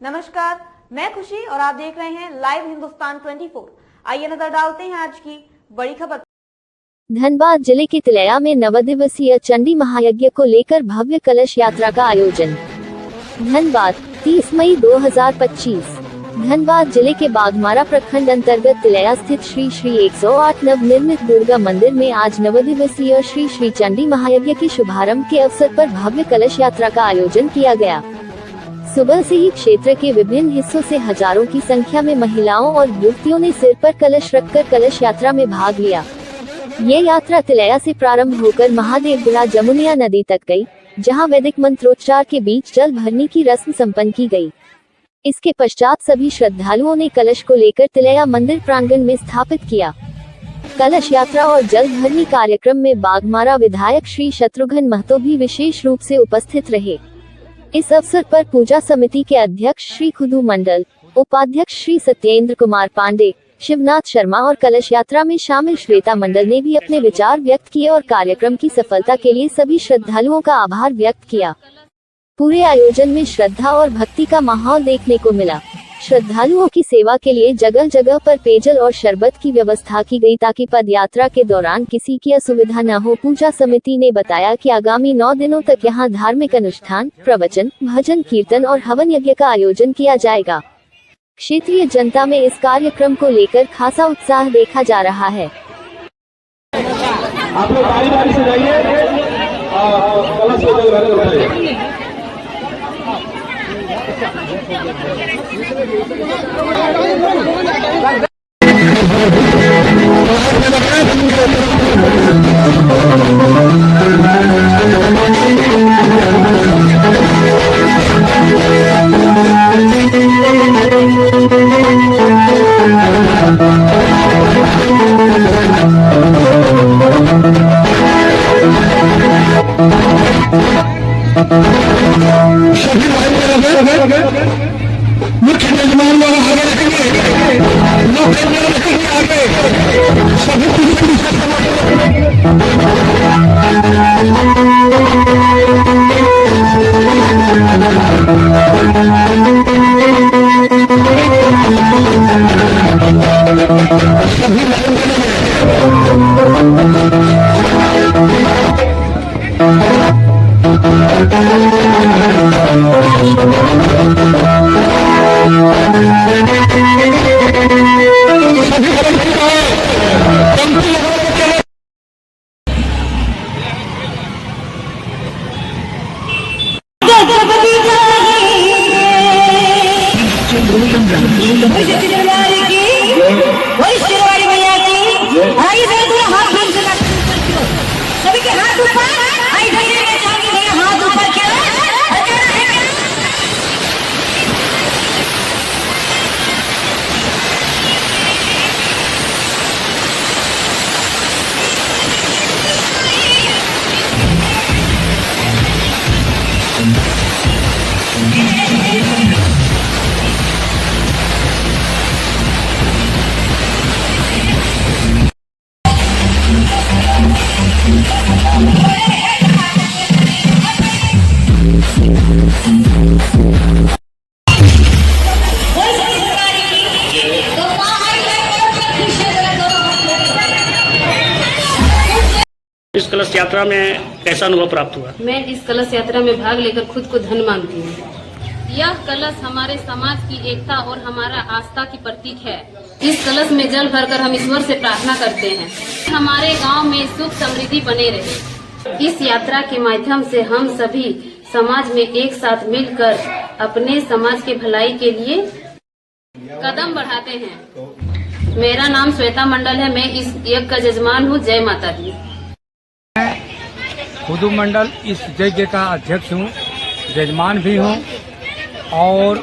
नमस्कार, मैं खुशी और आप देख रहे हैं लाइव हिंदुस्तान 24। आइए नजर डालते हैं आज की बड़ी खबर। धनबाद जिले के तिलैया में नवदिवसीय चंडी महायज्ञ को लेकर भव्य कलश यात्रा का आयोजन। धनबाद 30 मई 2025। धनबाद जिले के बाघमारा प्रखंड अंतर्गत तिलैया स्थित श्री श्री 108 नवनिर्मित दुर्गा मंदिर में आज नवदिवसीय श्री श्री चंडी महायज्ञ के शुभारंभ के अवसर पर भव्य कलश यात्रा का आयोजन किया गया। सुबह से ही क्षेत्र के विभिन्न हिस्सों से हजारों की संख्या में महिलाओं और युवतियों ने सिर पर कलश रखकर कलश यात्रा में भाग लिया। ये यात्रा तिलैया से प्रारंभ होकर महादेवगुड़ा जमुनिया नदी तक गई, जहां वैदिक मंत्रोच्चार के बीच जल भरने की रस्म संपन्न की गई। इसके पश्चात सभी श्रद्धालुओं ने कलश को लेकर तिलैया मंदिर प्रांगण में स्थापित किया। कलश यात्रा और जल भरनी कार्यक्रम में बाघमारा विधायक श्री शत्रुघ्न महतो भी विशेष रूप से उपस्थित रहे। इस अवसर पर पूजा समिति के अध्यक्ष श्री खुदू मंडल, उपाध्यक्ष श्री सत्येंद्र कुमार पांडे, शिवनाथ शर्मा और कलश यात्रा में शामिल श्वेता मंडल ने भी अपने विचार व्यक्त किए और कार्यक्रम की सफलता के लिए सभी श्रद्धालुओं का आभार व्यक्त किया। पूरे आयोजन में श्रद्धा और भक्ति का माहौल देखने को मिला। श्रद्धालुओं की सेवा के लिए जगह जगह पर पेयजल और शरबत की व्यवस्था की गई ताकि पद यात्रा के दौरान किसी की असुविधा न हो। पूजा समिति ने बताया कि आगामी 9 दिनों तक यहां धार्मिक अनुष्ठान, प्रवचन, भजन कीर्तन और हवन यज्ञ का आयोजन किया जाएगा। क्षेत्रीय जनता में इस कार्यक्रम को लेकर खासा उत्साह देखा जा रहा है। आप लोग बारी-बारी से जाइए और कलश को जल भरने मुख्य मेजमान लोग आगे रखेंगे, लोग आगे सभी सभी के हाथ ऊपर, आई हाथ ऊपर क्या इस कलश यात्रा में कैसा अनुभव प्राप्त हुआ? मैं इस कलश यात्रा में भाग लेकर खुद को धन्य मानती हूँ। यह कलश हमारे समाज की एकता और हमारा आस्था की प्रतीक है। इस कलश में जल भरकर हम ईश्वर से प्रार्थना करते हैं हमारे गांव में सुख समृद्धि बने रहे। इस यात्रा के माध्यम से हम सभी समाज में एक साथ मिलकर अपने समाज के भलाई के लिए कदम बढ़ाते हैं। मेरा नाम श्वेता मंडल है। मैं इस यज्ञ का यजमान हूँ। जय माता दी। खुदू मंडल इस यज्ञ का अध्यक्ष हूँ, यजमान भी हूँ और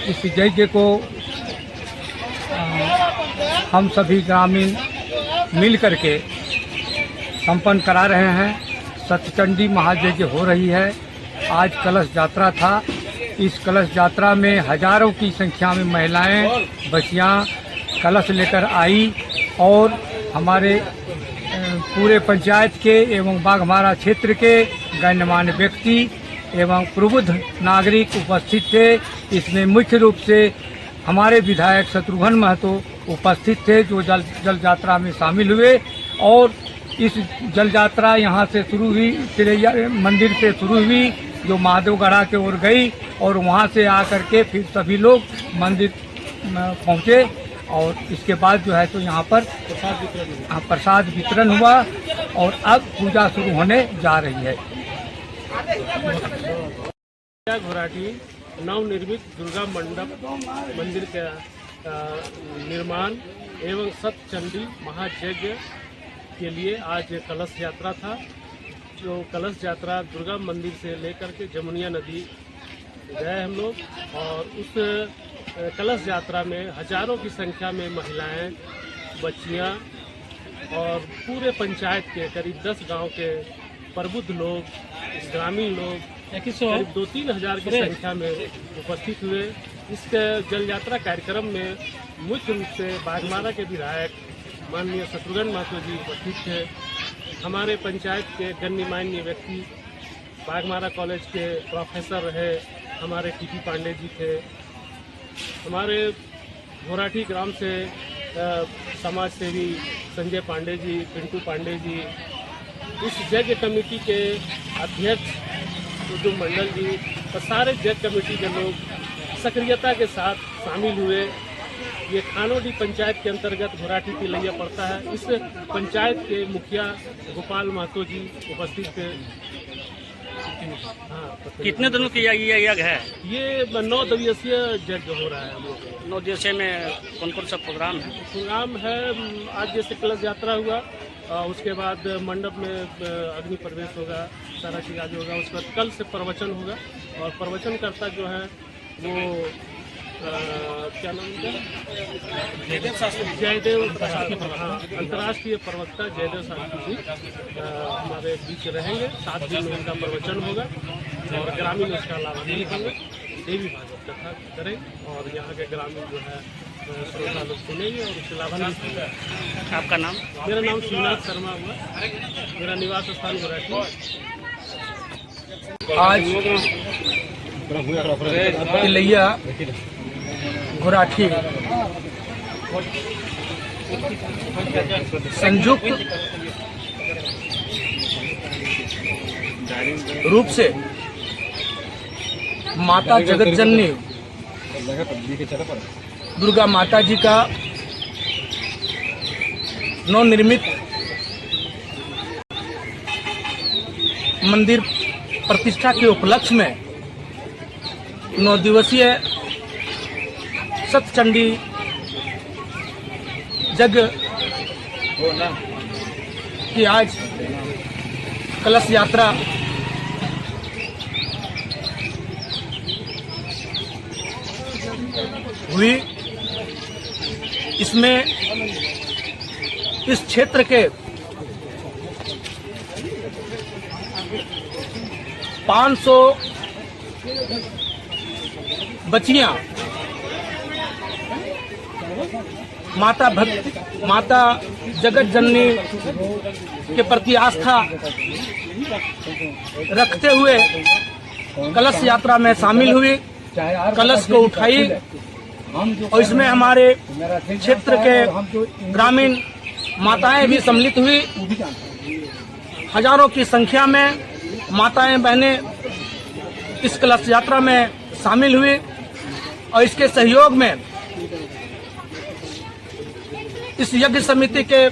इस यज्ञ को हम सभी ग्रामीण मिल करके संपन्न करा रहे हैं। सत्यचंडी महायज्ञ हो रही है। आज कलश यात्रा था। इस कलश यात्रा में हजारों की संख्या में महिलाएं, बच्चियां कलश लेकर आई और हमारे पूरे पंचायत के एवं बाघमारा क्षेत्र के गणमान्य व्यक्ति एवं प्रबुद्ध नागरिक उपस्थित थे। इसमें मुख्य रूप से हमारे विधायक शत्रुघ्न महतो उपस्थित थे, जो जल यात्रा में शामिल हुए। और इस जल यात्रा यहाँ से शुरू हुई, तिलैया मंदिर से शुरू हुई, जो महादेवगढ़ा के ओर गई, और वहाँ से आकर के फिर सभी लोग मंदिर पहुँचे। और इसके बाद जो है तो यहाँ पर प्रसाद वितरण हुआ और अब पूजा शुरू होने जा रही है। घोराठी नवनिर्मित दुर्गा मंडप मंदिर का निर्माण एवं सप्तचंडी महायज्ञ के लिए आज कलश यात्रा था। जो कलश यात्रा दुर्गा मंदिर से लेकर के जमुनिया नदी गए हम लोग, और उस कलश यात्रा में हजारों की संख्या में महिलाएं, बच्चियां और पूरे पंचायत के करीब 10 गांव के प्रबुद्ध लोग, ग्रामीण लोग करीब 2-3 हजार की संख्या में उपस्थित हुए। इस जल यात्रा कार्यक्रम में मुख्य रूप से बाघमारा के विधायक माननीय शत्रुघ्न महतो जी उपस्थित थे। हमारे पंचायत के गणमान्य व्यक्ति, बाघमारा कॉलेज के प्रोफेसर रहे हमारे टीपी पांडे जी थे। हमारे घोराठी ग्राम से समाज सेवी संजय पांडे जी, पिंटू पांडे जी, इस यज्ञ कमेटी के अध्यक्ष कुतुब मंडल जी और सारे यज्ञ कमेटी के लोग सक्रियता के साथ शामिल हुए। ये खानोडी पंचायत के अंतर्गत घोराठी तिलैया पड़ता है। इस पंचायत के मुखिया गोपाल महतो जी उपस्थित थे। कितने दिनों की ये यज्ञ है? ये 9 दिवसीय यज्ञ हो रहा है हम लोग। 9 दिवसीय में कौन कौन सा प्रोग्राम है? प्रोग्राम है, आज जैसे कलश यात्रा हुआ, उसके बाद मंडप में अग्नि प्रवेश होगा, सारा चीज आज होगा। उसके बाद कल से प्रवचन होगा, और प्रवचनकर्ता जो है वो क्या नाम है, जयदेव प्रसाद, हाँ, अंतर्राष्ट्रीय प्रवक्ता जयदेव शास्त्री जी हमारे बीच रहेंगे। 7 दिन में उनका प्रवचन होगा और ग्रामीण उसका लाभान्वित होंगे। देवी भागवत कथा करें और यहाँ के ग्रामीण जो है श्रोता लोग सुनेंगे और उससे लाभान्वित होंगे। आपका नाम? मेरा नाम शिवनाथ शर्मा हुआ, मेरा निवास स्थान घोराठी। आज तिलैया घोराठी संयुक्त रूप से माता जगत जननी दुर्गा माता जी का नवनिर्मित मंदिर प्रतिष्ठा के उपलक्ष्य में 9 दिवसीय सप्तचंडी यज्ञ की आज कलश यात्रा हुई। इसमें इस क्षेत्र के 500 बच्चियां माता जगत जननी के प्रति आस्था रखते हुए कलश यात्रा में शामिल हुई, कलश को उठाई। और इसमें हमारे क्षेत्र के ग्रामीण माताएं भी सम्मिलित हुई। हजारों की संख्या में माताएं बहनें इस कलश यात्रा में शामिल हुई और इसके सहयोग में इस यज्ञ समिति के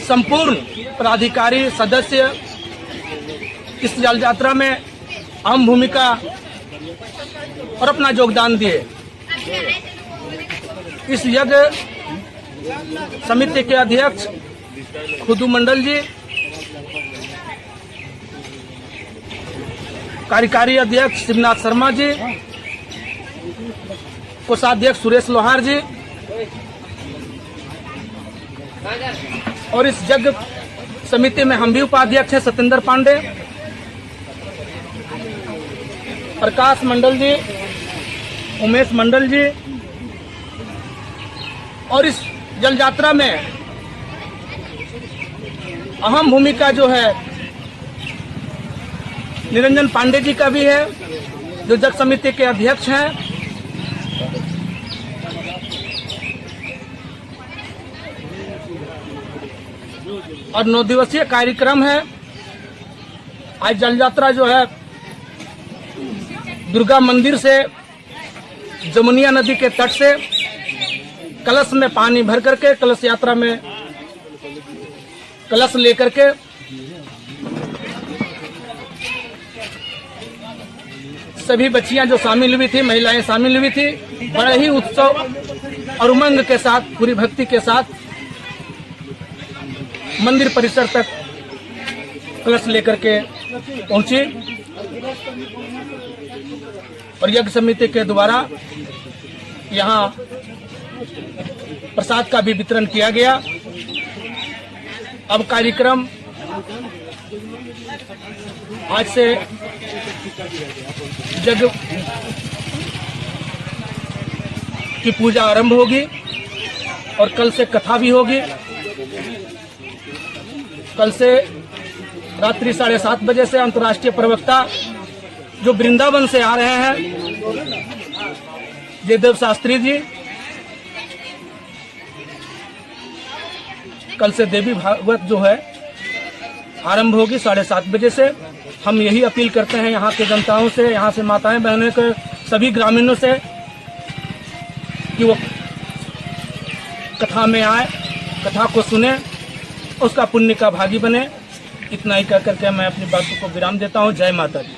संपूर्ण पदाधिकारी सदस्य इस जल यात्रा में अहम भूमिका और अपना योगदान दिए। इस यज्ञ समिति के अध्यक्ष कुतुब मंडल जी, कार्यकारी अध्यक्ष शिवनाथ शर्मा जी, कोषाध्यक्ष सुरेश लोहार जी और इस यज्ञ समिति में हम भी उपाध्यक्ष हैं सत्येंद्र पांडे, प्रकाश मंडल जी, उमेश मंडल जी। और इस जल यात्रा में अहम भूमिका जो है निरंजन पांडे जी का भी है, जो जग समिति के अध्यक्ष हैं। और 9 दिवसीय कार्यक्रम है। आज जल यात्रा जो है दुर्गा मंदिर से जमुनिया नदी के तट से कलश में पानी भर करके, कलश यात्रा में कलश लेकर के सभी बच्चियां जो शामिल हुई थी, महिलाएं शामिल हुई थी, बड़े ही उत्सव और उमंग के साथ, पूरी भक्ति के साथ मंदिर परिसर तक कलश लेकर के पहुंची। और यज्ञ समिति के द्वारा यहाँ प्रसाद का भी वितरण किया गया। अब कार्यक्रम आज से यज्ञ की पूजा आरंभ होगी और कल से कथा भी होगी। कल से रात्रि 7:30 बजे से अंतर्राष्ट्रीय प्रवक्ता जो वृंदावन से आ रहे हैं, जयदेव शास्त्री जी, कल से देवी भागवत जो है आरंभ होगी 7:30 बजे से। हम यही अपील करते हैं यहाँ के जनताओं से, यहाँ से माताएं बहनों के सभी ग्रामीणों से कि वो कथा में आए, कथा को सुने, उसका पुण्य का भागी बने। इतना ही कह करके मैं अपनी बातों को विराम देता हूँ। जय माता दी।